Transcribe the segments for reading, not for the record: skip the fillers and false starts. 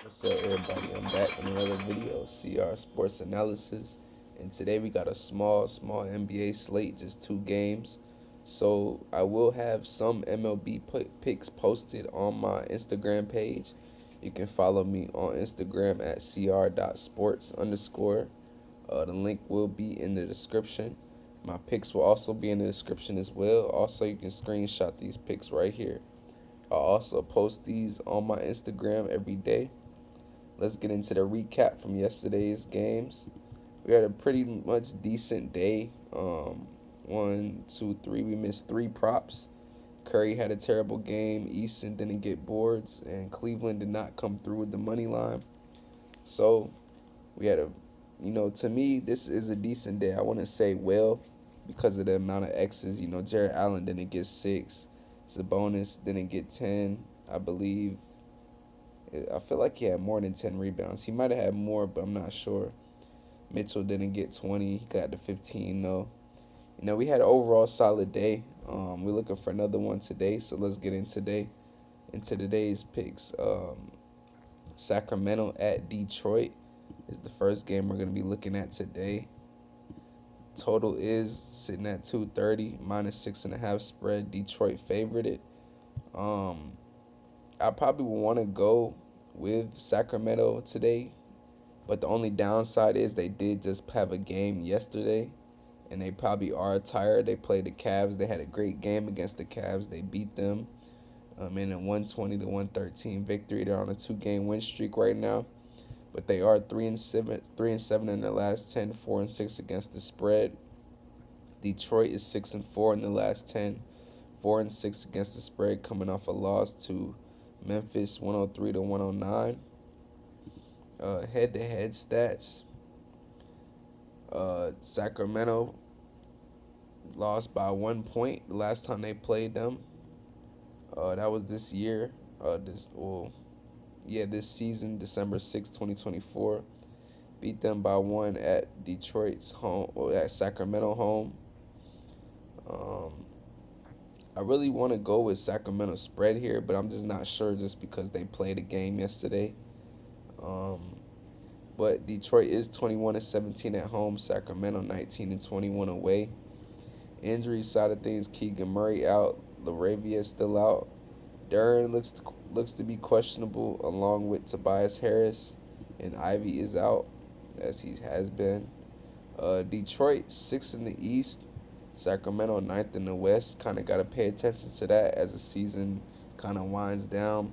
What's up, everybody? I'm back with another video, CR Sports Analysis. And today we got a small NBA slate, just 2 games. So I will have some MLB picks posted on my Instagram page. You can follow me on Instagram at cr.sports underscore. The link will be in the description. My picks will also be in the description as well. Also, you can screenshot these picks right here. I'll also post these on my Instagram every day. Let's get into the recap from yesterday's games. We had a pretty much decent day. One, two, three. We missed 3 props. Curry had a terrible game. Easton didn't get boards, and Cleveland did not come through with the money line. So we had to me, this is a decent day. I want to say because of the amount of X's. Jared Allen didn't get 6. Sabonis didn't get 10, I believe. I feel like he had more than 10 rebounds. He might have had more, but I'm not sure. Mitchell didn't get 20. He got to 15, though. We had an overall solid day. We're looking for another one today, so let's get into today's picks. Sacramento at Detroit is the first game we're going to be looking at today. Total is sitting at 230, -6.5 spread. Detroit favored it. I probably would want to go with Sacramento today, but the only downside is they did just have a game yesterday, and they probably are tired. They played the Cavs. They had a great game against the Cavs. They beat them in a 120-113 victory. They're on a 2-game win streak right now, but they are 3-7, 3-7 in their last 10, 4-6 against the spread. Detroit is 6-4 in the last 10, 4-6 against the spread, coming off a loss to Memphis 103-109. Head-to-head stats. Sacramento lost by 1 point the last time they played them. That was this year. This season, December 6, 2024. Beat them by 1 at Detroit's home, or at Sacramento home. I really want to go with Sacramento spread here, but I'm just not sure just because they played a game yesterday. But Detroit is 21-17 at home. Sacramento 19-21 away. Injury side of things: Keegan Murray out, Laravia still out. Duran looks to be questionable, along with Tobias Harris, and Ivy is out, as he has been. Detroit 6th in the East. Sacramento 9th in the West. Kind of got to pay attention to that as the season kind of winds down.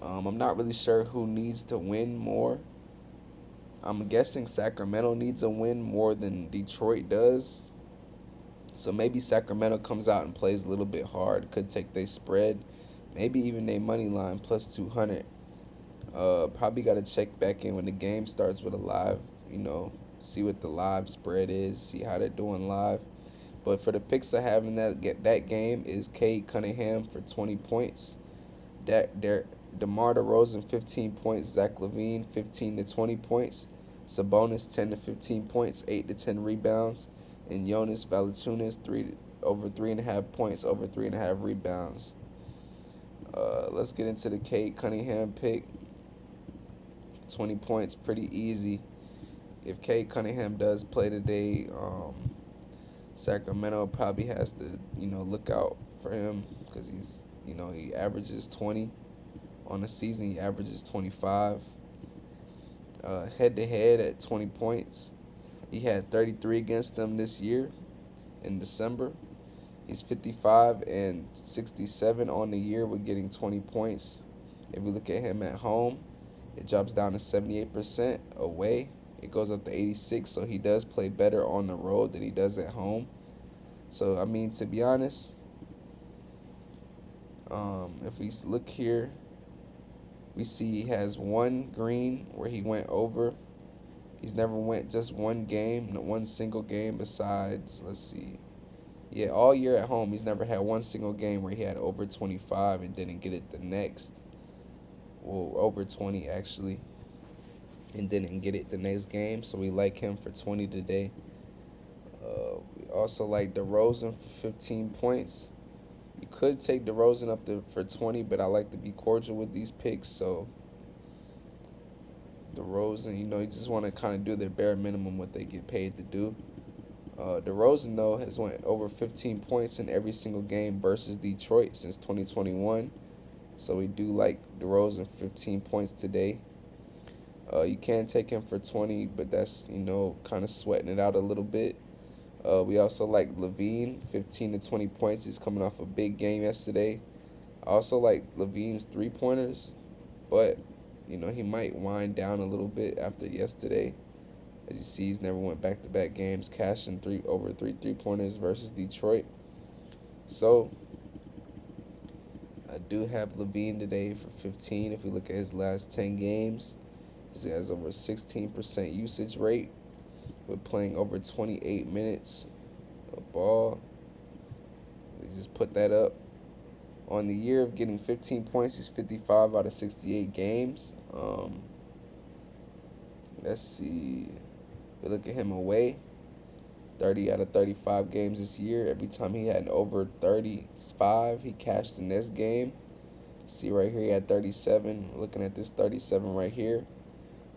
I'm not really sure who needs to win more. I'm guessing Sacramento needs a win more than Detroit does. So maybe Sacramento comes out and plays a little bit hard. Could take their spread. Maybe even their money line plus 200. Probably got to check back in when the game starts with a live, see what the live spread is, see how they're doing live. But for the picks I have in that game is Cade Cunningham for 20 points. DeMar DeRozan 15 points. Zach LaVine 15 to 20 points. Sabonis 10 to 15 points, 8 to 10 rebounds, and Jonas Valanciunas over 3.5 points, over 3.5 rebounds. Let's get into the Cade Cunningham pick. 20 points, pretty easy. If Cade Cunningham does play today, Sacramento probably has to, look out for him because he averages 20 on the season. He averages 25. Head-to-head at 20 points. He had 33 against them this year in December. He's 55-67 on the year with getting 20 points. If we look at him at home, it drops down to 78%. Away, it goes up to 86. So he does play better on the road than he does at home. So, to be honest, if we look here, we see he has one green where he went over. He's never went just one single game besides, let's see. Yeah, all year at home, he's never had one single game where he had over 25 and didn't get it the next. Well, over 20 actually, and didn't get it the next game. So we like him for 20 today. We also like DeRozan for 15 points. You could take DeRozan up for 20, but I like to be cordial with these picks, so DeRozan, you just want to kind of do their bare minimum what they get paid to do. DeRozan though has went over 15 points in every single game versus Detroit since 2021. So we do like DeRozan 15 points today. You can take him for 20, but that's kind of sweating it out a little bit. We also like Lavine 15 to 20 points. He's coming off a big game yesterday. I also like Lavine's 3 pointers, but he might wind down a little bit after yesterday. As you see, he's never went back-to-back games, cashing over three pointers versus Detroit. So I do have Lavine today for 15. If we look at his last 10 games, he has over 16% usage rate with playing over 28 minutes of ball. We just put that up. On the year of getting 15 points, he's 55 out of 68 games. Let's see. We look at him away. 30 out of 35 games this year. Every time he had an over 35, he cashed the next game. See right here, he had 37. We're looking at this 37 right here.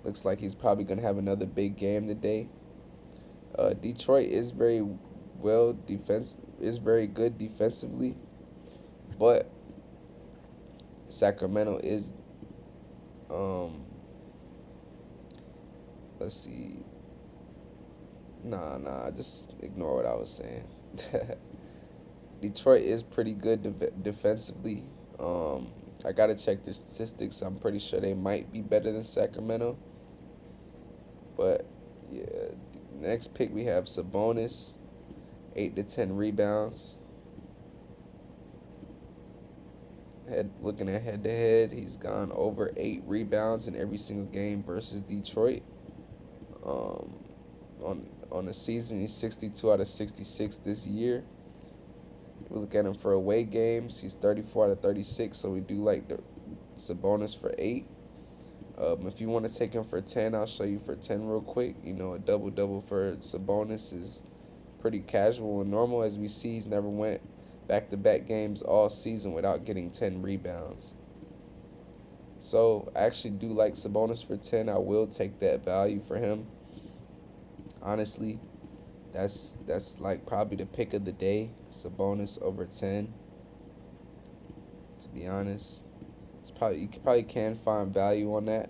Looks like he's probably going to have another big game today. Detroit is very very good defensively, but Sacramento is let's see. Just ignore what I was saying. Detroit is pretty good defensively. I gotta check the statistics. I'm pretty sure they might be better than Sacramento. But yeah, next pick we have Sabonis, 8 to 10 rebounds. Looking at head to head, he's gone over 8 rebounds in every single game versus Detroit. On the season, he's 62 out of 66 this year. We look at him for away games, he's 34 out of 36. So we do like the Sabonis for 8. If you want to take him for 10, I'll show you for 10 real quick. A double-double for Sabonis is pretty casual and normal. As we see, he's never went back-to-back games all season without getting 10 rebounds. So I actually do like Sabonis for 10. I will take that value for him. Honestly, that's like probably the pick of the day. Sabonis over 10. To be honest, you probably can find value on that.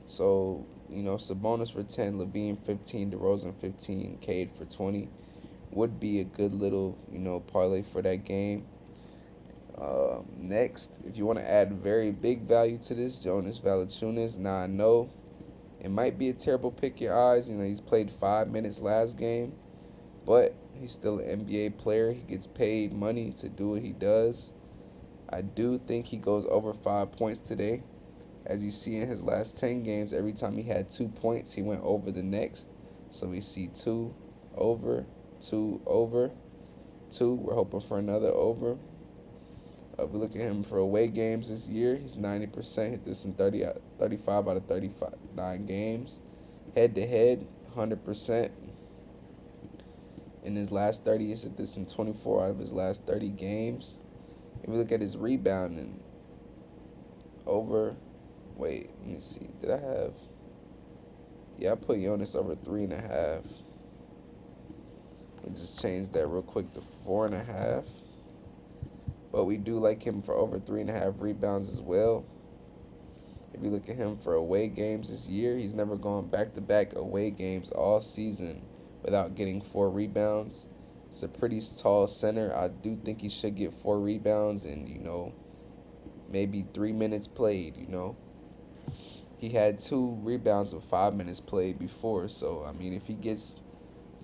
So Sabonis for 10, Lavine 15, DeRozan 15, Cade for 20 would be a good little parlay for that game. Next, if you want to add very big value to this, Jonas Valanciunas. Now I know it might be a terrible pick in your eyes. He's played 5 minutes last game, but he's still an NBA player. He gets paid money to do what he does. I do think he goes over 5 points today. As you see in his last 10 games, every time he had 2 points, he went over the next. So we see 2 over, 2 over, 2. We're hoping for another over. We look at him for away games this year. He's 90%. Hit this in 35 out of 39 games. Head-to-head, 100%. In his last 30, he's hit this in 24 out of his last 30 games. If we look at his rebounding, over. Wait, let me see. Did I have? Yeah, I put Jonas over 3.5. Let me just change that real quick to 4.5. But we do like him for over 3.5 rebounds as well. If you look at him for away games this year, he's never gone back-to-back away games all season without getting 4 rebounds. It's a pretty tall center. I do think he should get 4 rebounds and, maybe 3 minutes played, He had 2 rebounds with 5 minutes played before. So, if he gets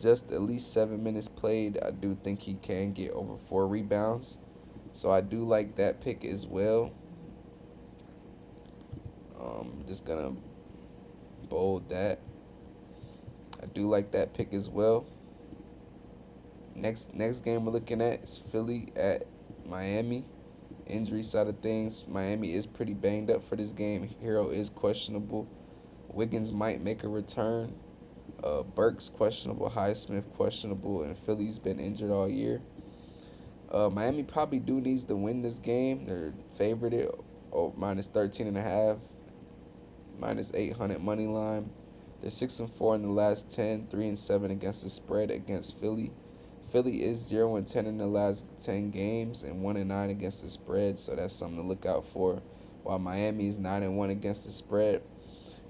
just at least 7 minutes played, I do think he can get over 4 rebounds. So I do like that pick as well. Just going to bold that. I do like that pick as well. Next game we're looking at is Philly at Miami. Injury side of things, Miami is pretty banged up for this game. Hero is questionable. Wiggins might make a return. Burks questionable. Highsmith questionable. And Philly's been injured all year. Miami probably needs to win this game. They're favored minus 13.5. minus 800 money line. They're 6-4 in the last 10, 3-7 against the spread against Philly. Philly is 0-10 in the last 10 games and 1-9 against the spread, so that's something to look out for. While Miami is 9-1 against the spread.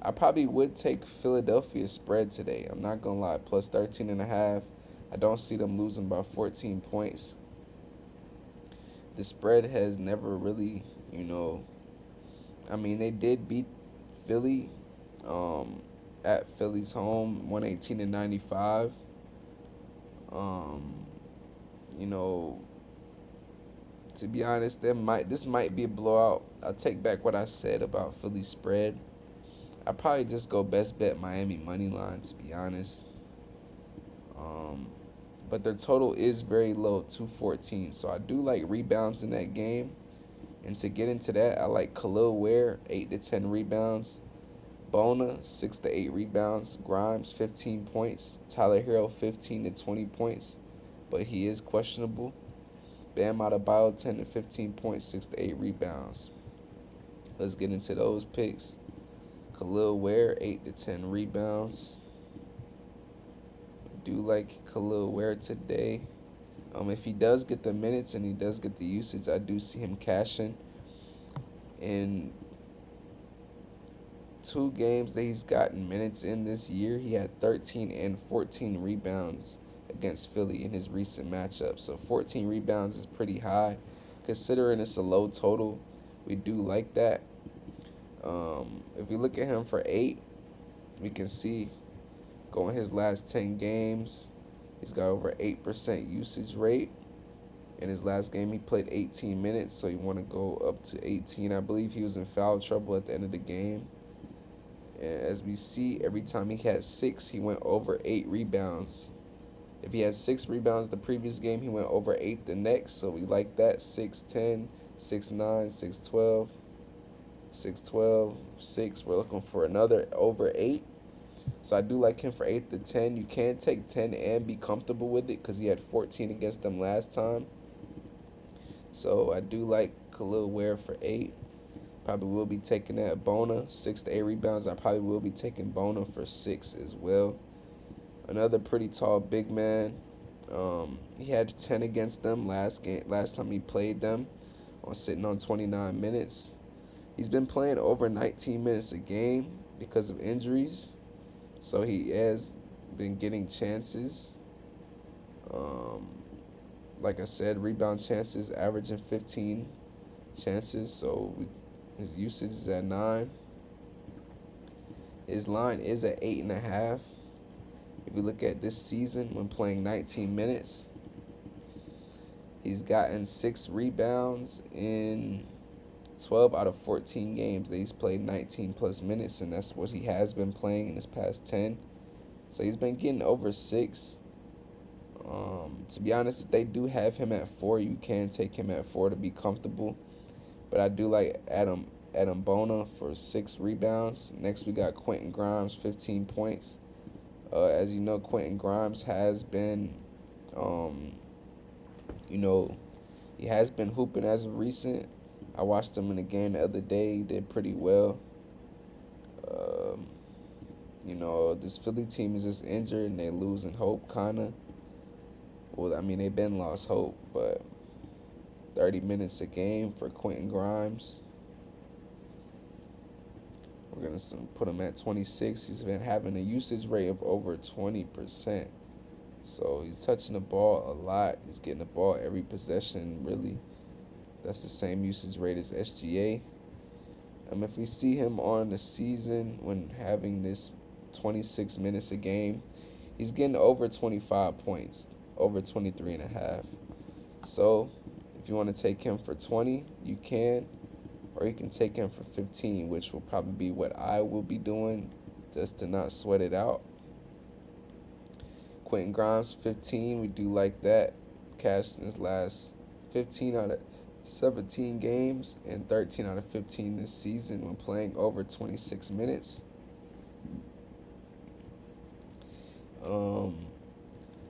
I probably would take Philadelphia spread today. I'm not gonna lie, plus 13.5. I don't see them losing by 14 points. The spread has never really, I mean, they did beat Philly at Philly's home, 118-95. Um, you know, to be honest, this might be a blowout. I'll take back what I said about Philly spread. I probably just go best bet Miami money line, to be honest. Um, but their total is very low, 214. So I do like rebounds in that game. And to get into that, I like Khalil Ware, 8-10 rebounds. Bona, 6-8 rebounds. Grimes, 15 points. Tyler Hero, 15-20 points. But he is questionable. Bam Adebayo, 10-15 points, 6-8 rebounds. Let's get into those picks. Khalil Ware, 8-10 rebounds. Do like Khalil Ware today. If he does get the minutes and he does get the usage, I do see him cashing. In 2 games that he's gotten minutes in this year, he had 13 and 14 rebounds against Philly in his recent matchup. So 14 rebounds is pretty high. Considering it's a low total, we do like that. If we look at him for 8, we can see going his last 10 games, he's got over 8% usage rate. In his last game, he played 18 minutes, so you want to go up to 18. I believe he was in foul trouble at the end of the game. And as we see, every time he had 6, he went over 8 rebounds. If he had 6 rebounds the previous game, he went over 8 the next, so we like that. 6-10, 6-9, 6-12, 6-12, 6. We're looking for another over 8. So I do like him for 8-10. You can take 10 and be comfortable with it because he had 14 against them last time. So I do like Khalil Ware for 8. Probably will be taking that. Bona, 6-8 rebounds. I probably will be taking Bona for 6 as well. Another pretty tall big man. He had 10 against them last time he played them, sitting on 29 minutes. He's been playing over 19 minutes a game because of injuries. So he has been getting chances. Like I said, rebound chances, averaging 15 chances. So his usage is at 9. His line is at 8.5. If we look at this season when playing 19 minutes, he's gotten 6 rebounds in 12 out of 14 games that he's played 19 plus minutes, and that's what he has been playing in his past 10. So he's been getting over 6. To be honest, if they do have him at 4, you can take him at 4 to be comfortable. But I do like Adam Bona for 6 rebounds. Next we got Quentin Grimes, 15 points. As you know, Quentin Grimes has been, he has been hooping as of recent. I watched him in a game the other day. He did pretty well. This Philly team is just injured and they're losing hope, kind of. Well, I mean, they've been lost hope, but 30 minutes a game for Quentin Grimes. We're going to put him at 26. He's been having a usage rate of over 20%. So he's touching the ball a lot. He's getting the ball every possession, really. That's the same usage rate as SGA. If we see him on the season when having this 26 minutes a game, he's getting over 25 points, over 23.5. So if you want to take him for 20, you can. Or you can take him for 15, which will probably be what I will be doing just to not sweat it out. Quentin Grimes, 15. We do like that. Cashed in his last 15 out of 17 games and 13 out of 15 this season when playing over 26 minutes.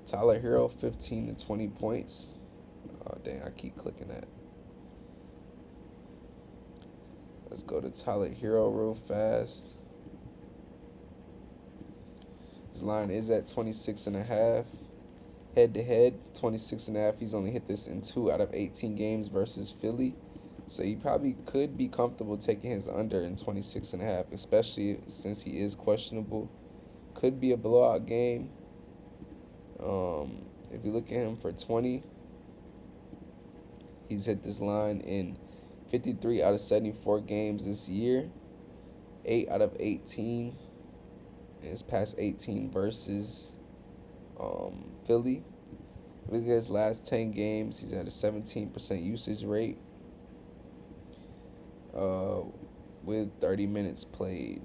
Tyler Hero, 15-20 points. Oh, dang, I keep clicking that. Let's go to Tyler Hero real fast. His line is at 26.5. Head to head, 26.5. He's only hit this in 2 out of 18 games versus Philly. So he probably could be comfortable taking his under in 26.5, especially since he is questionable. Could be a blowout game. If you look at him for 20, he's hit this line in 53 out of 74 games this year. 8 out of 18 in his past 18 versus Philly. Look at his last 10 games. He's at a 17% usage rate with 30 minutes played.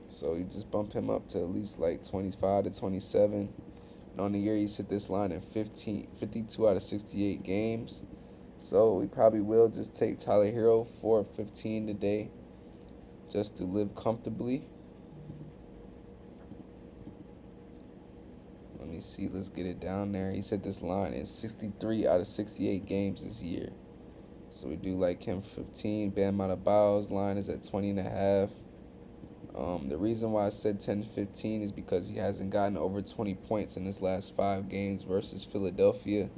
So you just bump him up to at least like 25 to 27. And on the year, he's hit this line in 52 out of 68 games. So we probably will just take Tyler Hero for 15 today just to live comfortably. Let me see. Let's get it down there. He's hit this line in 63 out of 68 games this year. So we do like him for 15. Bam Adebayo's line is at 20.5. The reason why I said 10 to 15 is because he hasn't gotten over 20 points in his last 5 games versus Philadelphia.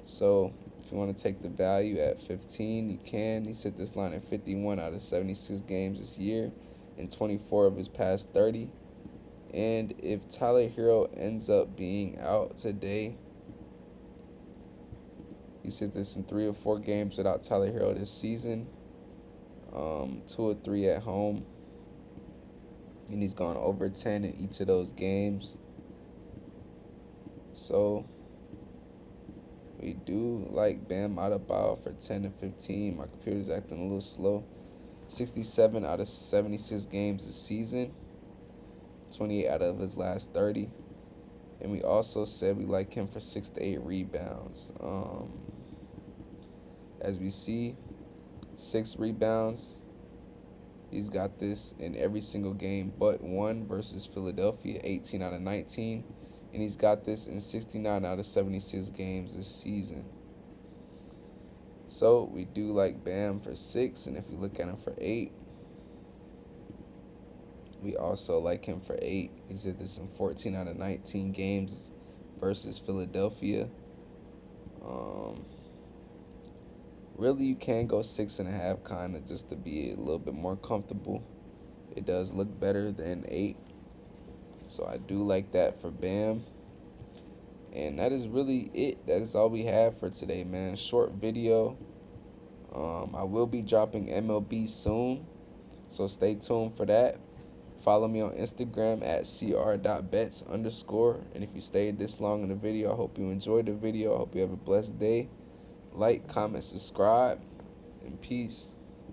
So if you want to take the value at 15, you can. He's hit this line in 51 out of 76 games this year in 24 of his past 30. And if Tyler Hero ends up being out today, he's hit this in 3 or 4 games without Tyler Hero this season. 2 or 3 at home. And he's gone over 10 in each of those games. So we do like Bam Adebayo for 10 to 15. My computer's acting a little slow. 67 out of 76 games this season. 28 out of his last 30. And we also said we like him for 6 to 8 rebounds. As we see, 6 rebounds. He's got this in every single game but 1 versus Philadelphia, 18 out of 19. And he's got this in 69 out of 76 games this season. So we do like Bam for 6. And if you look at him for 8, we also like him for 8. He's hit this in 14 out of 19 games versus Philadelphia. Really, you can go 6.5 kind of just to be a little bit more comfortable. It does look better than 8. So I do like that for Bam. And that is really it. That is all we have for today, man. Short video. I will be dropping MLB soon, so stay tuned for that. Follow me on Instagram at cr.bets_. And if you stayed this long in the video, I hope you enjoyed the video. I hope you have a blessed day. Like, comment, subscribe, and peace.